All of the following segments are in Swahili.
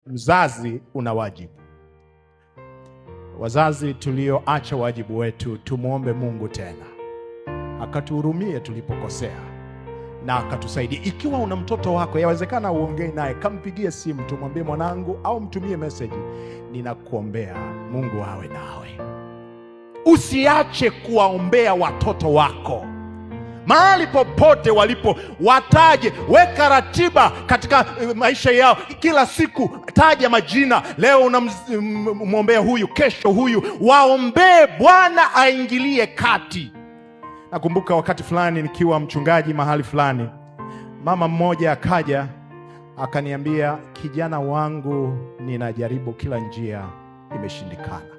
Mzazi una wajibu. Wazazi tulioacha wajibu wetu, tumuombe Mungu tena akatuhurumie tulipokosea na akatusaidia. Ikiwa una mtoto wako, yawezekana uongee naye, kampigie simu, tumwambie mwanangu, au mtumie message, ninakuombea Mungu awe nawe. Usiache kuwaombea watoto wako mahali popote walipo. Wataje, weka ratiba katika maisha yao. Kila siku taja majina. Leo unamwombea huyu, kesho huyu. Waombee, Bwana aingilie kati. Nakumbuka wakati fulani nikiwa mchungaji mahali fulani, mama mmoja akaja akaniambia, kijana wangu ninajaribu kila njia, imeshindikana,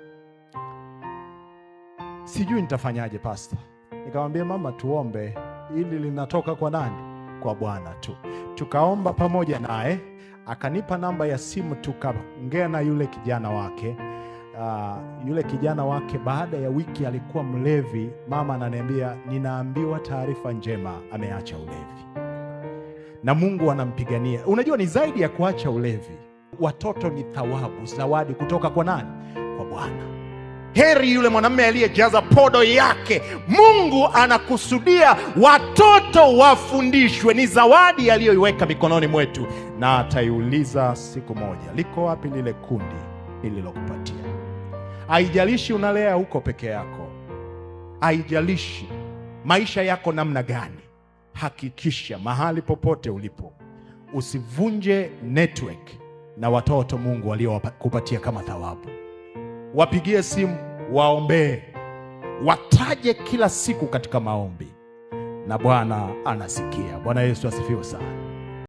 sijui nitafanyaje pastor. Nikamwambia, mama, tuombe. Hili linatoka kwa nani? Kwa Bwana tu. Tukaomba pamoja naye, akanipa namba ya simu, tukaongea na yule kijana wake. Yule kijana wake baada ya wiki alikuwa mlevi. Mama ananiambia, ninaambiwa taarifa njema, ameacha ulevi na Mungu anampigania. Unajua ni zaidi ya kuacha ulevi. Watoto ni thawabu, zawadi kutoka kwa nani? Kwa Bwana. Heri yule mwanamume aliyejaza podo yake. Mungu anakusudia watoto wafundishwe. Ni zawadi aliyoiweka mikononi mwetu, na ataiuliza siku moja, liko wapi lile kundi nililokupatia? Haijalishi unalea huko peke yako, haijalishi maisha yako namna gani, hakikisha mahali popote ulipo usivunje network na watoto Mungu waliokupatia kama thawabu. Wapigie simu, waombee, wataje kila siku katika maombi, na Bwana anasikia. Bwana Yesu asifiwe sana.